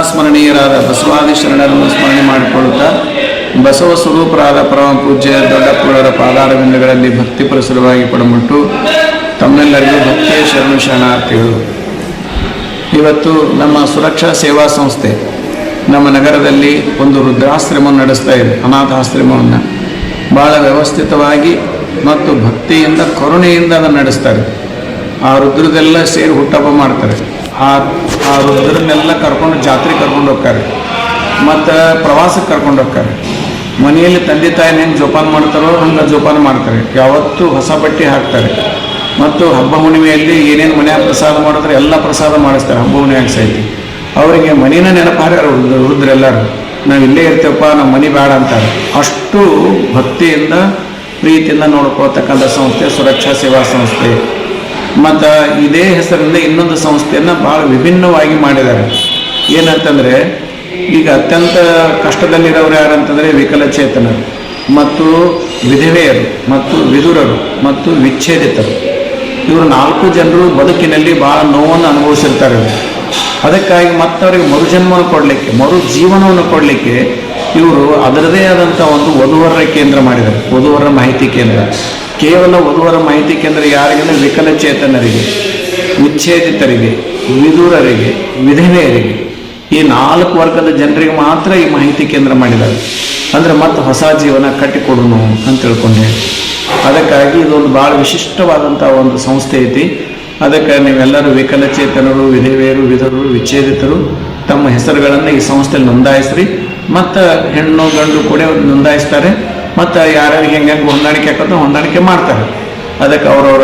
ಸ್ಮರಣೀಯರಾದ ಬಸವಾದಿ ಶರಣರನ್ನು ಸ್ಮರಣೆ ಮಾಡಿಕೊಳ್ಳುತ್ತಾ ಬಸವ ಸ್ವರೂಪರಾದ ಪರಮ ಪೂಜ್ಯ ದೊಡ್ಡಪ್ಪುಗಳವರ ಪಾದಾರವಿಂದಗಳಲ್ಲಿ ಭಕ್ತಿ ಪರಿಸರವಾಗಿ ಪಡಮುಟ್ಟು ತಮ್ಮೆಲ್ಲರಿಗೂ ಭಕ್ತಿಯ ಶರಣು ಶರಣಾರ್ಥಿಗಳು. ಇವತ್ತು ನಮ್ಮ ಸುರಕ್ಷಾ ಸೇವಾ ಸಂಸ್ಥೆ ನಮ್ಮ ನಗರದಲ್ಲಿ ಒಂದು ವೃದ್ಧಾಶ್ರಮವನ್ನು ನಡೆಸ್ತಾ ಇದೆ. ಅನಾಥಾಶ್ರಮವನ್ನು ಭಾಳ ವ್ಯವಸ್ಥಿತವಾಗಿ ಮತ್ತು ಭಕ್ತಿಯಿಂದ ಕರುಣೆಯಿಂದ ಅದನ್ನು ನಡೆಸ್ತಾರೆ. ಆ ರುದ್ರದೆಲ್ಲ ಸೇರಿ ಹುಟ್ಟಹಬ್ಬ ಮಾಡ್ತಾರೆ. ಆ ರುದ್ರನ್ನೆಲ್ಲ ಕರ್ಕೊಂಡು ಜಾತ್ರೆ ಕರ್ಕೊಂಡು ಹೋಗ್ತಾರೆ ಮತ್ತು ಪ್ರವಾಸಕ್ಕೆ ಕರ್ಕೊಂಡು ಹೋಗ್ತಾರೆ. ಮನೆಯಲ್ಲಿ ತಂದೆ ತಾಯಿ ಹೆಂಗೆ ಜೋಪಾನ ಮಾಡ್ತಾರೋ ಹಂಗೆ ಜೋಪಾನ ಮಾಡ್ತಾರೆ. ಯಾವತ್ತೂ ಹೊಸ ಬಟ್ಟೆ ಹಾಕ್ತಾರೆ ಮತ್ತು ಹಬ್ಬ ಹುಣ್ಣಿಮೆಯಲ್ಲಿ ಏನೇನು ಮನೆಯಾಗ ಪ್ರಸಾದ ಮಾಡಿದ್ರೆ ಎಲ್ಲ ಪ್ರಸಾದ ಮಾಡಿಸ್ತಾರೆ. ಹಬ್ಬ ಹುಣ್ಣಿಮೆಯಾಗ ಸಹಿತ ಅವರಿಗೆ ಮನೇನ ನೆನಪಾರ್ಯಾರ ವೃದ್ಧರೆಲ್ಲರೂ. ನಾವು ಇಲ್ಲೇ ಇರ್ತೇವಪ್ಪ, ನಮ್ಮ ಮನೆ ಬೇಡ ಅಂತಾರೆ. ಅಷ್ಟು ಭಕ್ತಿಯಿಂದ ಪ್ರೀತಿಯಿಂದ ನೋಡ್ಕೊಳ್ತಕ್ಕಂಥ ಸಂಸ್ಥೆ ಸುರಕ್ಷಾ ಸೇವಾ ಸಂಸ್ಥೆ. ಮತ್ತು ಇದೇ ಹೆಸರಿಂದ ಇನ್ನೊಂದು ಸಂಸ್ಥೆಯನ್ನು ಭಾಳ ವಿಭಿನ್ನವಾಗಿ ಮಾಡಿದ್ದಾರೆ. ಏನಂತಂದರೆ ಈಗ ಅತ್ಯಂತ ಕಷ್ಟದಲ್ಲಿರೋರು ಯಾರಂತಂದರೆ ವಿಕಲಚೇತನರು ಮತ್ತು ವಿಧವೆಯರು ಮತ್ತು ವಿಧುರರು ಮತ್ತು ವಿಚ್ಛೇದಿತರು. ಇವರು 4 ಜನರು ಬದುಕಿನಲ್ಲಿ ಭಾಳ ನೋವನ್ನು ಅನುಭವಿಸಿರ್ತಾರೆ. ಅದಕ್ಕಾಗಿ ಮತ್ತವರಿಗೆ ಮರುಜನ್ಮವನ್ನು ಕೊಡಲಿಕ್ಕೆ, ಮರು ಜೀವನವನ್ನು ಕೊಡಲಿಕ್ಕೆ ಇವರು ಅದರದೇ ಆದಂಥ ಒಂದು ವಧುವರರ ಕೇಂದ್ರ ಮಾಡಿದ್ದಾರೆ. ವಧುವರರ ಮಾಹಿತಿ ಕೇಂದ್ರ. ಕೇವಲ ವಧುವರ ಮಾಹಿತಿ ಕೇಂದ್ರ ಯಾರಿಗೆಂದರೆ ವಿಕಲಚೇತನರಿಗೆ, ವಿಚ್ಛೇದಿತರಿಗೆ, ವಿಧುರರಿಗೆ, ವಿಧವೆಯರಿಗೆ, ಈ 4 ವರ್ಗದ ಜನರಿಗೆ ಮಾತ್ರ ಈ ಮಾಹಿತಿ ಕೇಂದ್ರ ಮಾಡಿದ್ದಾರೆ. ಅಂದರೆ ಮತ್ತೆ ಹೊಸ ಜೀವನ ಕಟ್ಟಿಕೊಡೋಣ ಅಂತ ತಿಳ್ಕೊಂಡೆ. ಅದಕ್ಕಾಗಿ ಇದೊಂದು ಭಾಳ ವಿಶಿಷ್ಟವಾದಂಥ ಒಂದು ಸಂಸ್ಥೆ ಐತಿ. ಅದಕ್ಕೆ ನೀವೆಲ್ಲರೂ ವಿಕಲಚೇತನರು, ವಿಧವೆಯರು, ವಿಧವರು, ವಿಚ್ಛೇದಿತರು ತಮ್ಮ ಹೆಸರುಗಳನ್ನು ಈ ಸಂಸ್ಥೆಯಲ್ಲಿ ನೋಂದಾಯಿಸ್ರಿ. ಮತ್ತು ಹೆಣ್ಣು ಗಂಡು ಕೂಡ ನೋಂದಾಯಿಸ್ತಾರೆ. ಮತ್ತು ಯಾರ್ಯಾರಿಗೆ ಹೆಂಗೆ ಹೊಂದಾಣಿಕೆ ಹಾಕೋದು ಹೊಂದಾಣಿಕೆ ಮಾಡ್ತಾರೆ. ಅದಕ್ಕೆ ಅವರವರ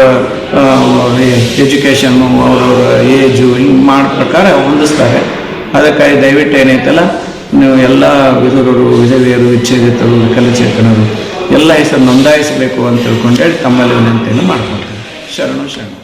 ಎಜುಕೇಷನ್ನು, ಅವರವರ ಏಜು ಹಿಂಗೆ ಮಾಡೋ ಪ್ರಕಾರ ಹೊಂದಿಸ್ತಾರೆ. ಅದಕ್ಕಾಗಿ ದಯವಿಟ್ಟು ಏನೈತಲ್ಲ ನೀವು ಎಲ್ಲ ವಿಧುರರು, ವಿಧವೆಯರು, ವಿಚ್ಛೇದಿತರು, ವಿಕಲಚೇತನರು ಎಲ್ಲ ಹೆಸರು ನೋಂದಾಯಿಸಬೇಕು ಅಂತ ತಿಳ್ಕೊಂಡೇಳಿ ತಮ್ಮಲ್ಲಿ ವಿನಂತಿಯನ್ನು ಮಾಡ್ಕೊಳ್ತೇವೆ. ಶರಣು ಶರಣು.